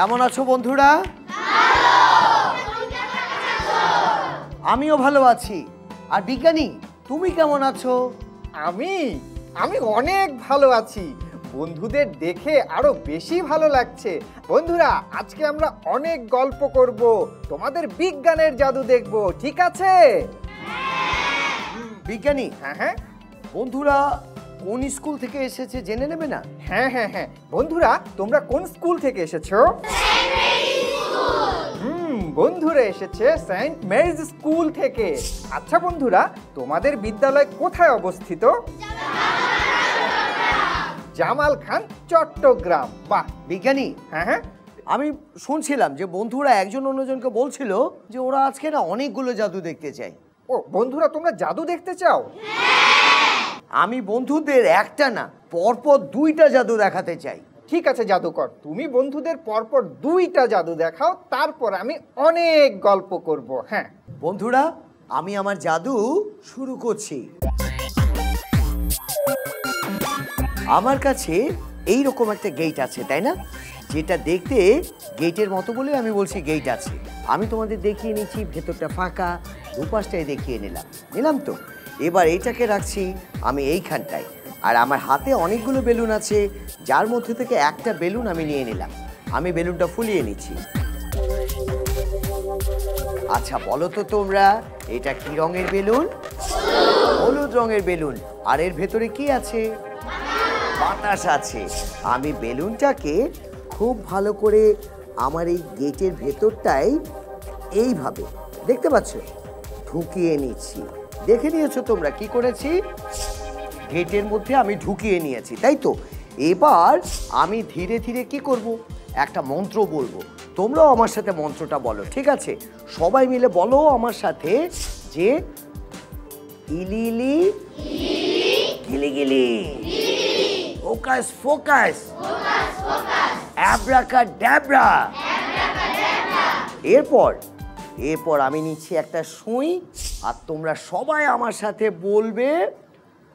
কেমন আছো বন্ধুরা? আমিও ভালো আছি। আর বিজ্ঞানী, তুমি কেমন আছো? আমি অনেক ভালো আছি। বন্ধুদের দেখে আরো বেশি ভালো লাগছে। বন্ধুরা, আজকে আমরা অনেক গল্প করব, তোমাদের বিজ্ঞানের জাদু দেখব, ঠিক আছে? বিজ্ঞানী, হ্যাঁ, বন্ধুরা কোন স্কুল থেকে এসেছে জেনে নেবে না? হ্যাঁ, বন্ধুরা তোমরা কোন স্কুল থেকে এসেছো? বন্ধুরা এসেছে সেন্ট মেরিজ স্কুল থেকে। আচ্ছা বন্ধুরা, তোমাদের বিদ্যালয় কোথায় অবস্থিত? জামাল খান, চট্টগ্রাম। বাহ বিজ্ঞানী, হ্যাঁ, আমি শুনছিলাম যে বন্ধুরা একজন অন্যজনকে বলছিল যে ওরা আজকে না অনেকগুলো জাদু দেখতে চায়। ও বন্ধুরা, তোমরা জাদু দেখতে চাও? আমি বন্ধুদের একটা না, পরপর দুইটা জাদু দেখাতে চাই। ঠিক আছে জাদুকর, তুমি বন্ধুদের পরপর দুইটা জাদু দেখাও, তারপর আমি অনেক গল্প করব। হ্যাঁ বন্ধুরা, আমি আমার জাদু শুরু করছি। আমার কাছে এই রকম একটা গেট আছে, তাই না? যেটা দেখতে গেটের মতো বলে আমি বলছি গেট আছে। আমি তোমাদের দেখিয়ে নিচ্ছি, ভেতরটা ফাঁকা, দুপাশটাই দেখিয়ে নিলাম তো। এবার এইটাকে রাখছি আমি এইখানটায়, আর আমার হাতে অনেকগুলো বেলুন আছে, যার মধ্যে থেকে একটা বেলুন আমি নিয়ে নিলাম। আমি বেলুনটা ফুলিয়ে নিচ্ছি। আচ্ছা বলো তো তোমরা, এটা কি রঙের বেলুন? হলুদ রঙের বেলুন। আর এর ভেতরে কি আছে? বাতাস আছে। আমি বেলুনটাকে খুব ভালো করে আমার এই গেটের ভেতরটায় এইভাবে, দেখতে পাচ্ছ, ঢুকিয়ে নিচ্ছি। দেখে নিয়েছো তোমরা কি করেছি? গেটের মধ্যে আমি ঢুকিয়ে নিয়েছি, তাই তো? এবার আমি ধীরে ধীরে কি করব? একটা মন্ত্র বলবো। তোমরাও আমার সাথে মন্ত্রটা বলো, ঠিক আছে? সবাই মিলে বলো আমার সাথে যে ইলি ইলি গিলি গিলি, ফোকাস ফোকাস, অ্যাব্রাকাডাব্রা। এরপর আমি নিচ্ছি একটা সুই, আর তোমরা সবাই আমার সাথে বলবে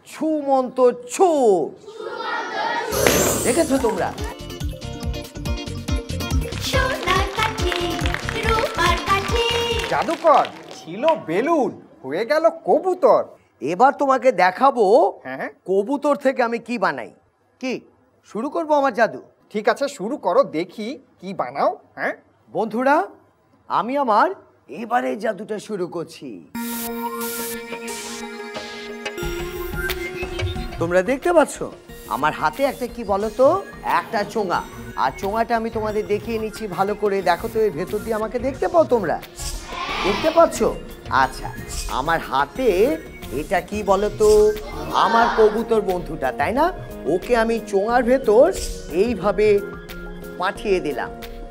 ছু মন্ত ছু। দেখেছো তোমরা? জাদুকর, ছিল বেলুন, হয়ে গেল কবুতর। এবার তোমাকে দেখাবো হ্যাঁ, কবুতর থেকে আমি কি বানাই। কি শুরু করবো আমার জাদু? ঠিক আছে, শুরু করো, দেখি কি বানাও। হ্যাঁ বন্ধুরা, আমি আমার এবারে জাদুটা শুরু করছি। তোমরা দেখতে পাচ্ছ আমার হাতে একটা কি বলো তো, একটা চোঙা। আর চোঙাটা আমি তোমাদের দেখিয়ে নিচ্ছি ভালো করে। দেখো তো এর ভেতর দিয়ে আমাকে দেখতে পাও তোমরা? দেখতে পাচ্ছ? আচ্ছা, আমার হাতে এটা কি বলো তো, আমার কবুতর বন্ধুটা, তাই না? ওকে আমি চোঙার ভেতর এইভাবে পাঠিয়ে দিলাম।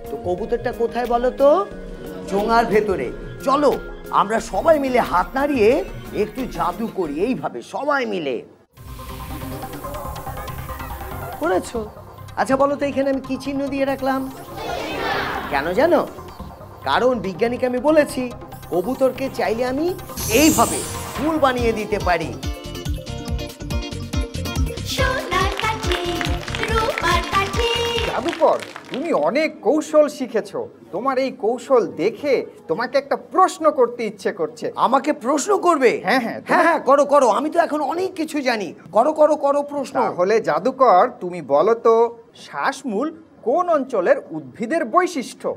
তো কবুতরটা কোথায় বলো তো? চোঙার ভেতরে। চলো আমরা সবাই মিলে হাত নাড়িয়ে একটু জাদু করি, এইভাবে সবাই মিলে। করেছো? আচ্ছা বলো তো এখানে আমি কি চিহ্ন দিয়ে রাখলাম? কেন জানো? কারণ বিজ্ঞানীকে আমি বলেছি কবুতরকে চাইলে আমি এইভাবে ফুল বানিয়ে দিতে পারি। জাদুকর, তুমি অনেক কৌশল শিখেছো। তোমার এই কৌশল দেখে তোমাকে একটা প্রশ্ন করতে ইচ্ছে করছে। আমাকে প্রশ্ন করবে? হ্যাঁ, করো করো, আমি তো এখন অনেক কিছু জানি। করো করো করো প্রশ্ন। তাহলে জাদুকর, তুমি বলো তো শ্বাসমূল কোন অঞ্চলের উদ্ভিদের বৈশিষ্ট্য?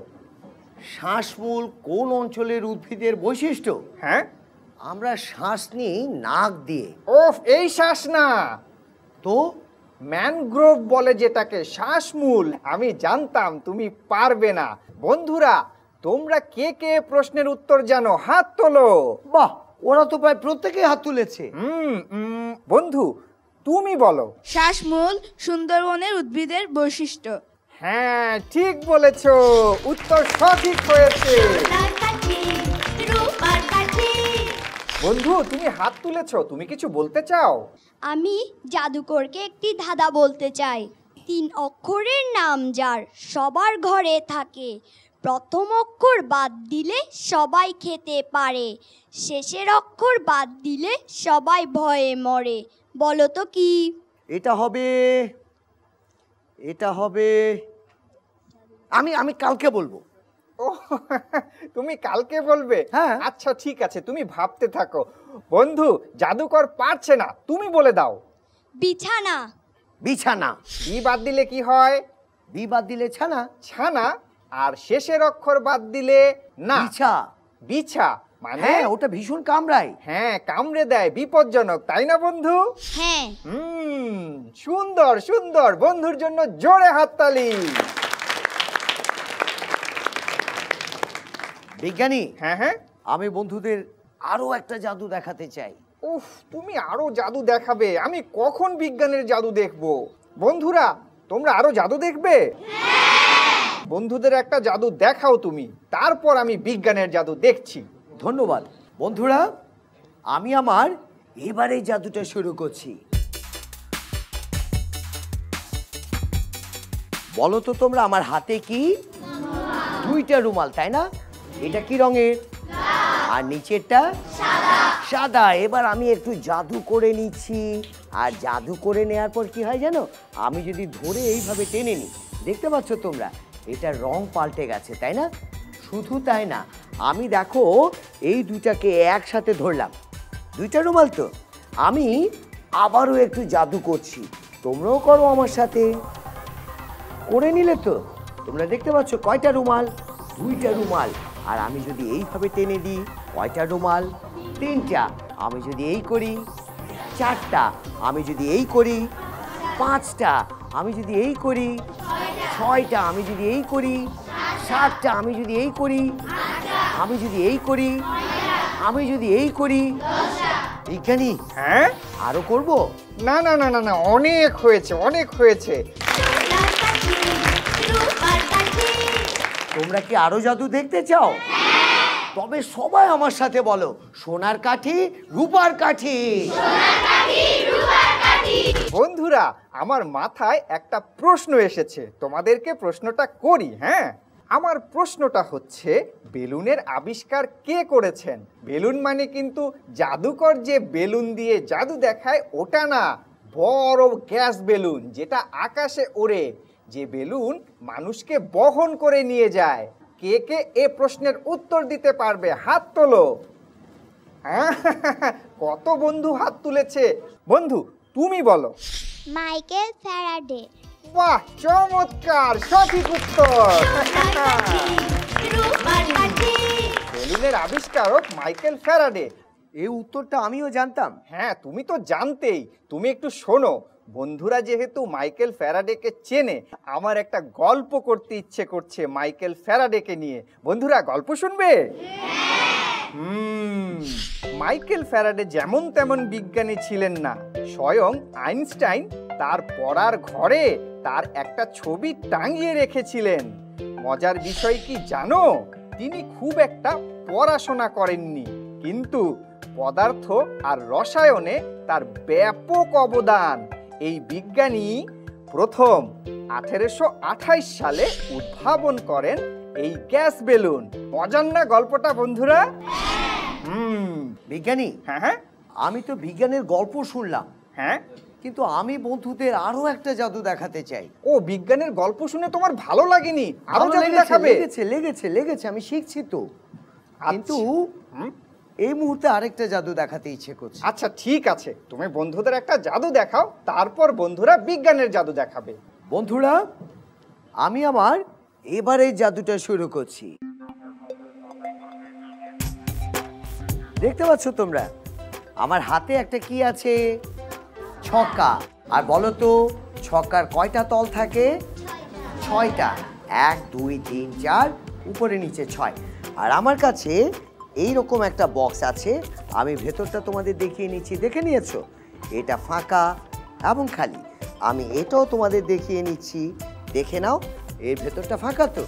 শ্বাসমূল কোন অঞ্চলের উদ্ভিদের বৈশিষ্ট্য? হ্যাঁ, আমরা শ্বাস নিই নাক দিয়ে। ওফ, এই শ্বাস না তো ম্যানগ্রোভ বলে যেটাকে, শ্বাসমূল। আমি জানতাম তুমি পারবে না। বন্ধুরা, তোমরা কে কে প্রশ্নের উত্তর জানো? হাত তোলো। বাহ, ওরা তো প্রায় প্রত্যেকেই হাত তুলেছে। বন্ধু, তুমি বলো। শ্বাসমূল সুন্দরবনের উদ্ভিদের বৈশিষ্ট্য। হ্যাঁ, ঠিক বলেছো, উত্তর সঠিক হয়েছে। বন্ধু, তুমি হাত তুলেছো, তুমি কিছু বলতে চাও? আমি জাদুকরকে একটি ধাঁধা বলতে চাই। 3 অক্ষরের নাম যার সবার ঘরে থাকে, প্রথম অক্ষর বাদ দিলে সবাই খেতে পারে, শেষের অক্ষর বাদ দিলে সবাই ভয়ে মরে। বলো তো কি? এটা হবে আমি আমি কালকে বলবো। ও তুমি কালকে বলবে? হ্যাঁ। আচ্ছা ঠিক আছে, তুমি ভাবতে থাকো। বন্ধু, জাদুকর পারছে না, তুমি বলে দাও। বিছানা। বিছানা। বি বাদ দিলে কি হয়? বি বাদ দিলে ছানা। ছানা। আর শেষের অক্ষর বাদ দিলে না। বিছা। বিছা মানে? হ্যাঁ, ওটা ভীষণ কামড়ায়। হ্যাঁ, কামড়ে দেয়, বিপজ্জনক, তাই না বন্ধু? হ্যাঁ। সুন্দর সুন্দর, বন্ধুর জন্য জোরে হাততালি। বিজ্ঞানী, হ্যাঁ হ্যাঁ, আমি বন্ধুদের আরো একটা জাদু দেখাতে চাই। উফ, তুমি আরো জাদু দেখাবে? আমি কখন বিজ্ঞানের জাদু দেখবো? বন্ধুরা, তোমরা আরো জাদু দেখবে? বন্ধুদের একটা জাদু দেখাও তুমি, তারপর আমি বিজ্ঞানের জাদু দেখছি। ধন্যবাদ। বন্ধুরা, আমি আমার এবারে জাদুটা শুরু করছি। বলো তো তোমরা, আমার হাতে কি? দুইটা রুমাল, তাই না? এটা কি রঙের? আর নিচেরটা সাদা। এবার আমি একটু জাদু করে নিচ্ছি। আর জাদু করে নেওয়ার পর কি হয় জানো? আমি যদি ধরে এইভাবে টেনে নিই, দেখতে পাচ্ছ তোমরা, এটা রং পাল্টে গেছে, তাই না? শুধু তাই না, আমি দেখো এই দুইটাকে একসাথে ধরলাম। দুইটা রুমাল তো, আমি আবারও একটু জাদু করছি। তোমরাও করো আমার সাথে। করে নিলে তো? তোমরা দেখতে পাচ্ছ কয়টা রুমাল? দুইটা রুমাল। আর আমি যদি এইভাবে টেনে দিই, কয়টা রুমাল? তিনটা। আমি যদি এই করি, চারটা। আমি যদি এই করি, পাঁচটা। আমি যদি এই করি, ছয়টা। আমি যদি এই করি, সাতটা। আমি যদি এই করি, আমি যদি এই করি, আমি যদি এই করি। বিজ্ঞানী, হ্যাঁ, আরো করব? না না না না না, অনেক হয়েছে, অনেক হয়েছে। তোমরা কি আরো জাদু দেখতে চাও? তবে সবাই আমার সাথে বলো, সোনার কাঠি, রূপার কাঠি। বন্ধুরা, আমার মাথায় একটা প্রশ্ন এসেছে, তোমাদেরকে প্রশ্নটা করি। হ্যাঁ, আমার প্রশ্নটা হচ্ছে, বেলুনের আবিষ্কার কে করেছেন? বেলুন মানে কিন্তু জাদুকর যে বেলুন দিয়ে জাদু দেখায় ওটা না, বড় গ্যাস বেলুন যেটা আকাশে ওড়ে, যে বেলুন মানুষকে বহন করে নিয়ে যায়। কে কে এ প্রশ্নের উত্তর দিতে পারবে? হাত তোলো। কত বন্ধু হাত তুলেছে। বন্ধু, তুমি বলো। Michael Faraday. বাহ, চমৎকার, সঠিক উত্তর। বেলুনের আবিষ্কারক মাইকেল ফ্যারাডে। এই উত্তরটা আমিও জানতাম। হ্যাঁ, তুমি তো জানতেই। তুমি একটু শোনো, বন্ধুরা যেহেতু মাইকেল ফ্যারাডেকে চেনে, আমার একটা গল্প করতে ইচ্ছে করছে মাইকেল ফ্যারাডেকে নিয়ে। বন্ধুরা, গল্প শুনবে? মাইকেল ফ্যারাডে যেমন তেমন বিজ্ঞানী ছিলেন না। স্বয়ং আইনস্টাইন তার পড়ার ঘরে তার একটা ছবি টাঙিয়ে রেখেছিলেন। মজার বিষয় কি জানো? তিনি খুব একটা পড়াশোনা করেননি, কিন্তু পদার্থ আর রসায়নে তার ব্যাপক অবদান। এই বিজ্ঞানী প্রথম 1828 সালে উদ্ভাবন করেন এই গ্যাস বেলুন। মজার না গল্পটা বন্ধুরা? বিজ্ঞানী, হ্যাঁ হ্যাঁ, আমি তো বিজ্ঞানের গল্প শুনলাম, হ্যাঁ, কিন্তু আমি বন্ধুদের আরো একটা জাদু দেখাতে চাই। ও, বিজ্ঞানের গল্প শুনে তোমার ভালো লাগেনি? আরো ভালো জাদু লেগেছে, দেখাবে? লেগেছে লেগেছে লেগেছে, আমি শিখছি তো। কিন্তু এই মুহূর্তে আরেকটা জাদু দেখাতে ইচ্ছে করছে। আচ্ছা ঠিক আছে, তুমি বন্ধুদের একটা জাদু দেখাও, তারপর বন্ধুরা বিজ্ঞানের জাদু দেখাবে। বন্ধুরা, আমি আমার এবারের জাদুটা শুরু করছি। দেখতে পাচ্ছ তোমরা, আমার হাতে একটা কি আছে? ছক্কা। আর বলো তো, ছক্কার কয়টা তল থাকে? 6টা। 1 2 3 4, উপরে নিচে 6। আর আমার কাছে এইরকম একটা বক্স আছে, আমি ভেতরটা তোমাদের দেখিয়ে নিচ্ছি। দেখে নিয়েছো? এটা ফাঁকা এবং খালি। আমি এটাও তোমাদের দেখিয়ে নিচ্ছি, দেখে নাও। এর ভেতরটা ফাঁকা তো,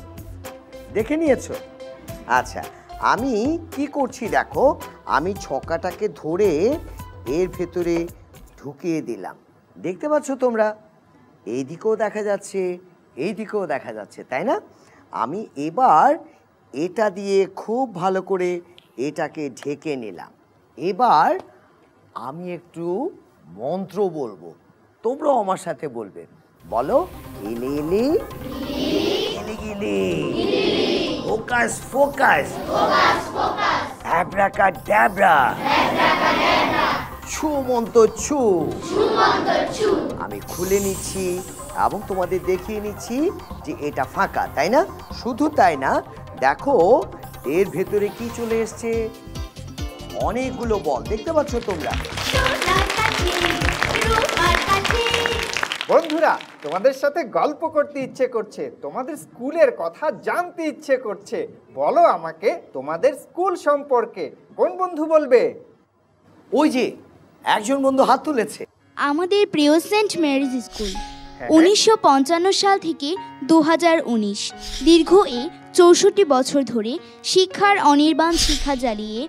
দেখে নিয়েছো? আচ্ছা, আমি কি করছি দেখো, আমি ছক্কাটাকে ধরে এর ভেতরে ঢুকিয়ে দিলাম। দেখতে পাচ্ছ তোমরা? এই দিকেও দেখা যাচ্ছে, এই দিকেও দেখা যাচ্ছে, তাই না? আমি এবার এটা দিয়ে খুব ভালো করে এটাকে ঢেকে নিলাম। এবার আমি একটু মন্ত্র বলবো, তোমরাও আমার সাথে বলবে। বলো, ইলি ইলি গিলি ফোকাস ফোকাস অ্যাব্রাকাডাব্রা ছু মন্ত ছু আমি খুলে নিচ্ছি এবং তোমাদের দেখিয়ে নিচ্ছি যে এটা ফাঁকা, তাই না? শুধু তাই না, দেখো এর ভেতরে কি চলে এসছে, অনেকগুলো বল দেখতে পাচ্ছ তোমরা। বন্ধুরা, তোমাদের সাথে গল্প করতে ইচ্ছে করছে, তোমাদের স্কুলের কথা জানতে ইচ্ছে করছে। বলো আমাকে তোমাদের স্কুল সম্পর্কে। কোন বন্ধু বলবে? ওই যে একজন বন্ধু হাত তুলেছে। আমাদের প্রিয় সেন্ট মেরিজ স্কুল 1955 সাল থেকে 2019 দীর্ঘ এই 64 বছর ধরে শিক্ষার অনির্বাণ শিক্ষা জ্বালিয়ে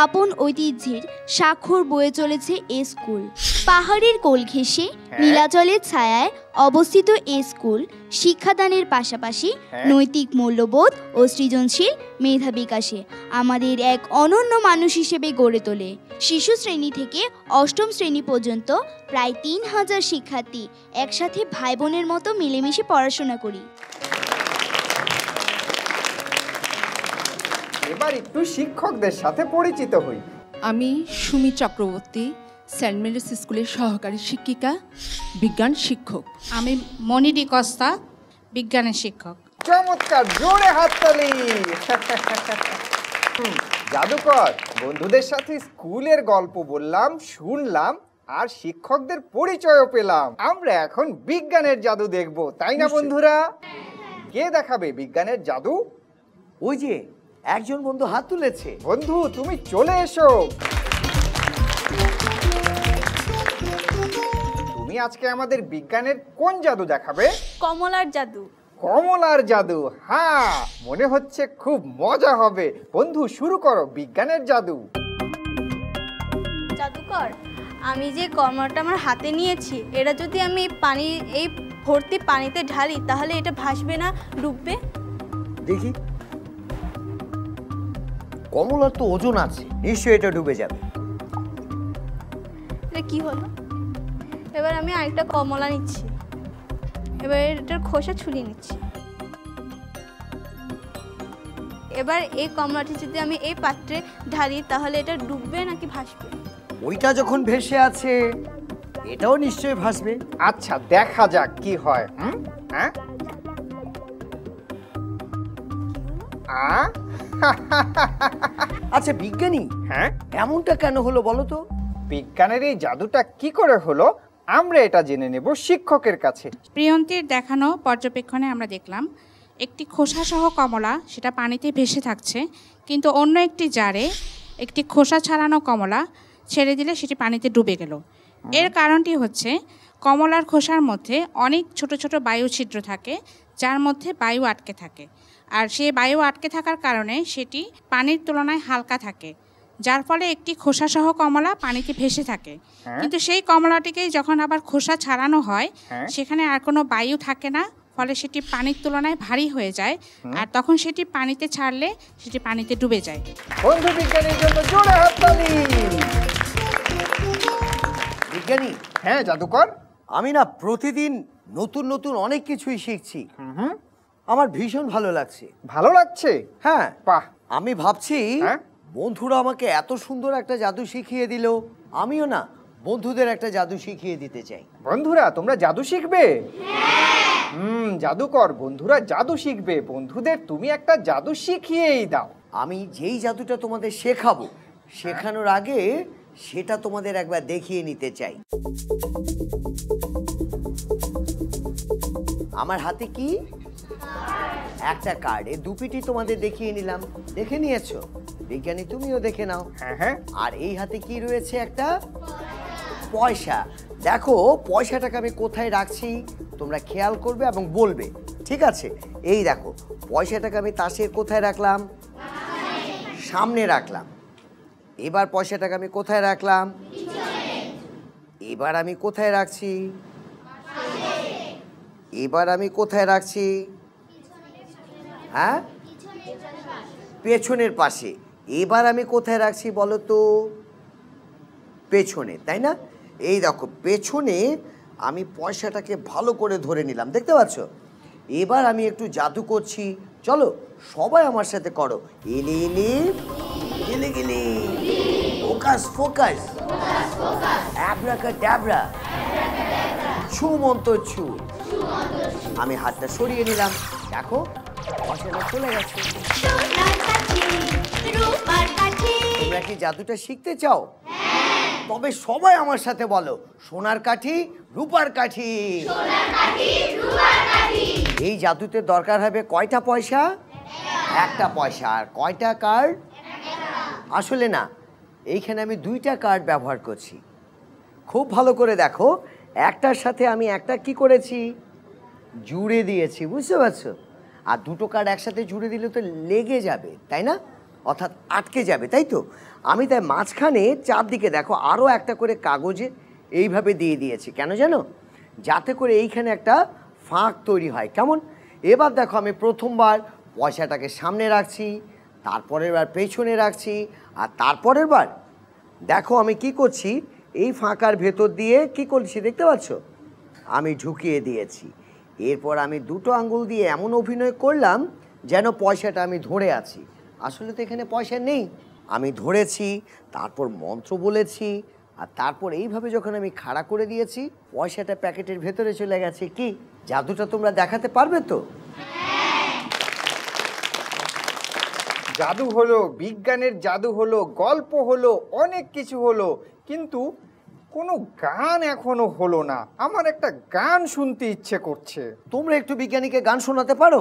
আপন ঐতিহ্যের স্বাক্ষর বয়ে চলেছে এ স্কুল। পাহাড়ের কোল ঘেঁষে নীলাচলের ছায়ায় অবস্থিত এ স্কুল শিক্ষাদানের পাশাপাশি নৈতিক মূল্যবোধ ও সৃজনশীল মেধা বিকাশে আমাদের এক অনন্য মানুষ হিসেবে গড়ে তোলে। শিশু শ্রেণী থেকে অষ্টম শ্রেণী পর্যন্ত প্রায় 3000 শিক্ষার্থী একসাথে ভাই বোনের মতো মিলেমিশে পড়াশোনা করি। এবার একটু শিক্ষকদের সাথে পরিচিত হই। আমি সুমি চক্রবর্তী, সেন্ট মেরিস স্কুলের সহকারী শিক্ষিকা, বিজ্ঞান শিক্ষক। আমি মনিডি কস্তা, বিজ্ঞানের শিক্ষক। চমৎকার, জোরে হাততালি। জাদুকর, বন্ধুদের সাথে স্কুলের গল্প বললাম, শুনলাম, আর শিক্ষকদের পরিচয়ও পেলাম। আমরা এখন বিজ্ঞানের জাদু দেখব, তাই না বন্ধুরা? কে দেখাবে বিজ্ঞানের জাদু? ওই যে একজন বন্ধু হাত তুলেছে। বন্ধু, তুমি চলে এসো। তুমি আজকে আমাদের বিজ্ঞানের কোন জাদু দেখাবে? কমলার জাদু। কমলার জাদু, হ্যাঁ, মনে হচ্ছে খুব মজা হবে। বন্ধু, শুরু করো বিজ্ঞানের জাদু। জাদুকর, আমি যে কমলাটা আমার হাতে নিয়েছি, এটা যদি আমি এই ভর্তি পানিতে ঢালি, তাহলে এটা ভাসবে না, ডুববে? দেখি, কমলার তো ওজন আছে, নিশ্চয়ই এটা ডুবে যাবে। এটা কি হলো? এবার আমি আরেকটা কমলা নিচ্ছি, এবার এটার খোসা ছুলিয়ে নিচ্ছি। এবার এই কমলাটি যদি আমি এই পাত্রে ঢালি, তাহলে এটা ডুববে নাকি ভাসবে? ওইটা যখন ভেসে আছে, এটাও নিশ্চয়ই ভাসবে। আচ্ছা, দেখা যাক কি হয়। হ্যাঁ, আচ্ছা বিজ্ঞানী, হ্যাঁ, এমনটা কেন হলো বলো তো? বিজ্ঞানের এই জাদুটা কি করে হলো, আমরা এটা জেনে নেব শিক্ষকের কাছে। প্রিয়ন্তীর দেখানো পর্যবেক্ষণে আমরা দেখলাম একটি খোসাসহ কমলা সেটা পানিতে ভেসে থাকছে, কিন্তু অন্য একটি জারে একটি খোসা ছাড়ানো কমলা ছেড়ে দিলে সেটি পানিতে ডুবে গেল। এর কারণটি হচ্ছে কমলার খোসার মধ্যে অনেক ছোট ছোট বায়ু ছিদ্র থাকে, যার মধ্যে বায়ু আটকে থাকে, আর সেই বায়ু আটকে থাকার কারণে সেটি পানির তুলনায় হালকা থাকে, যার ফলে একটি খোসাসহ কমলা পানিতে ভেসে থাকে। কিন্তু সেই কমলাটিকেই যখন আবার খোসা ছাড়ানো হয়, সেখানে আর কোনো বায়ু থাকে না, ফলে সেটি পানির তুলনায় ভারী হয়ে যায়, আর তখন সেটি পানিতে ছাড়লে সেটি পানিতে ডুবে যায়। বন্ধু, বিজ্ঞানীর জন্য জোরে হাততালি। বিজ্ঞানী, হ্যাঁ জাদুকর, আমি না প্রতিদিন নতুন নতুন অনেক কিছুই শিখছি। আমার ভীষণ ভালো লাগছে। ভালো লাগছে? হ্যাঁ, বাহ। আমি ভাবছি বন্ধুরা আমাকে এত সুন্দর একটা জাদু শিখিয়ে দিল, আমিও না বন্ধুদের একটা জাদু শিখিয়ে দিতে চাই। বন্ধুরা, তোমরা জাদু শিখবে? জাদুকর, বন্ধুরা জাদু শিখবে, বন্ধুদের তুমি একটা জাদু শিখিয়েই দাও। আমি যেই জাদুটা তোমাদের শেখাবো, শেখানোর আগে সেটা তোমাদের একবার দেখিয়ে নিতে চাই। আমার হাতে কি? একটা কার্ড। এই দুপিটি তোমাদের দেখিয়ে নিলাম, দেখে নিয়েছো? বিজ্ঞানী, তুমিও দেখে নাও। হ্যাঁ। আর এই হাতে কি রয়েছে? একটা পয়সা। দেখো পয়সাটাকে আমি কোথায় রাখছি, তোমরা খেয়াল করবে এবং বলবে, ঠিক আছে? এই দেখো, পয়সাটাকে আমি তাসের কোথায় রাখলাম? সামনে রাখলাম। এবার পয়সাটাকে আমি কোথায় রাখলাম? এবার আমি কোথায় রাখছি? এবার আমি কোথায় রাখছি? হ্যাঁ, পেছনের পাশে। এবার আমি কোথায় রাখছি বলো তো? পেছনে, তাই না? এই দেখো, পেছনে আমি পয়সাটাকে ভালো করে ধরে নিলাম, দেখতে পাচ্ছ? এবার আমি একটু জাদু করছি, চলো সবাই আমার সাথে করো। এলে এলে গেলে গেলে, ফোকাস ফোকাস, অ্যাব্রাকাডাব্রা, ছু মন্ত্র ছু। আমি হাতটা সরিয়ে নিলাম, দেখো পয়সাটা চলে গেছে। তোমরা কি জাদুটা শিখতে চাও? তবে সবাই আমার সাথে বলো, সোনার কাঠি রূপার কাঠি। এই জাদুতে দরকার হবে কয়টা পয়সা? একটা পয়সা। আর কয়টা কার্ড? আসলে না, এইখানে আমি 2টা কার্ড ব্যবহার করছি। খুব ভালো করে দেখো, একটার সাথে আমি একটা কি করেছি, জুড়ে দিয়েছি, বুঝতে পারছো? আর 2টো কার্ড একসাথে জুড়ে দিলে তো লেগে যাবে, তাই না? অর্থাৎ আটকে যাবে, তাই তো? আমি তাই মাঝখানে চারদিকে দেখো আরও একটা করে কাগজে এইভাবে দিয়ে দিয়েছি। কেন জানো? যাতে করে এইখানে একটা ফাঁক তৈরি হয়। কেমন? এবার দেখো আমি প্রথমবার পয়সাটাকে সামনে রাখছি, তারপরের বার পেছনে রাখছি, আর তারপরের বার দেখো আমি কি করছি, এই ফাঁকার ভেতর দিয়ে কি করছি দেখতে পাচ্ছ? আমি ঢুকিয়ে দিয়েছি। এরপর আমি 2টো আঙ্গুল দিয়ে এমন অভিনয় করলাম যেন পয়সাটা আমি ধরে আছি। আসলে তো এখানে পয়সা নেই, আমি ধরেছি, তারপর মন্ত্র বলেছি, আর তারপর এইভাবে যখন আমি খাড়া করে দিয়েছি, পয়সাটা প্যাকেটের ভেতরে চলে গেছে। কি জাদুটা তোমরা দেখাতে পারবে তো? জাদু হলো, বিজ্ঞানের জাদু হলো, গল্প হলো, অনেক কিছু হলো, কিন্তু কোনো গান এখনো হলো না। আমার একটা গান শুনতে ইচ্ছে করছে। তোমরা একটু বিজ্ঞানীকে গান শোনাতে পারো?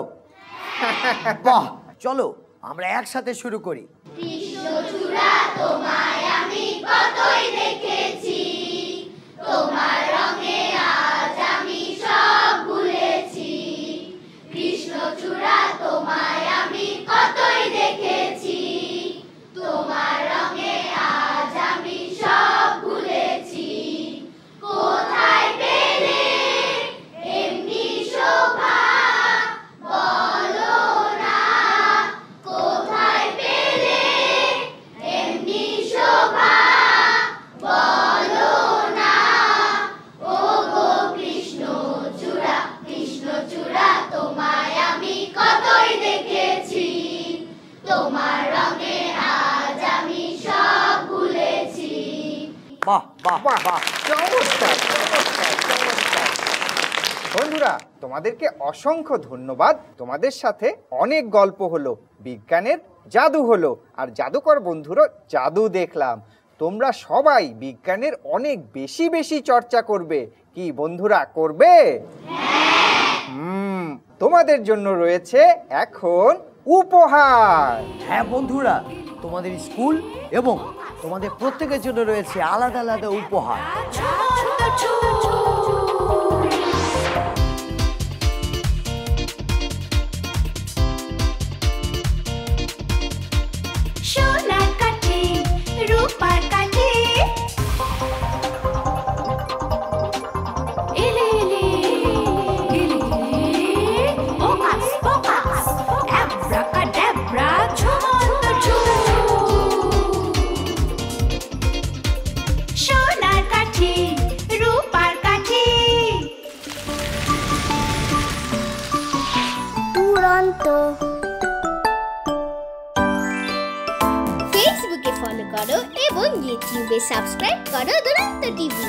বাহ, চলো আমরা একসাথে শুরু করি। কৃষ্ণচূড়া তোমায় আমি কতই দেখেছি, তোমার রঙে আজ আমি সব ভুলেছি। কৃষ্ণচূড়া তোমায় আমি কতই দেখেছি, তোমার রঙে আজ আমি সব ভুলেছি। কোথায় পেলে এমনি শোভা বলো না, কোথায় পেলে এমনি শোভা বলো না। ও গো কৃষ্ণচূড়া, কৃষ্ণচূড়া তোমায় আমি কতই দেখেছি, তোমার রঙে আজ আমি সব ভুলেছি। বাহ বাহ বাহ, বাহ, চমৎকার, চমৎকার, চমৎকার। বন্ধুরা, তোমাদেরকে অসংখ্য ধন্যবাদ। তোমাদের সাথে অনেক গল্প হলো, বিজ্ঞানের জাদু হলো, আর জাদুকর বন্ধুরও জাদু দেখলাম। তোমরা সবাই বিজ্ঞানের অনেক বেশি বেশি চর্চা করবে। কি বন্ধুরা, করবে? তোমাদের জন্য রয়েছে এখন উপহার। হ্যাঁ বন্ধুরা, তোমাদের স্কুল এবং তোমাদের প্রত্যেকের জন্য রয়েছে আলাদা আলাদা উপহার। সোনার কাঠি রূপার কাঠি, এলে এলে গেলে গেলে, ফোকাস ফোকাস, অ্যাব্রাকাডাব্রা, ছু মন্ত্র ছু। সোনার কাঠি রূপার কাঠি, দুরন্ত। ফেসবুকে ফলো করো এবং ইউটিউবে সাবস্ক্রাইব করো দুরন্ত টিভি।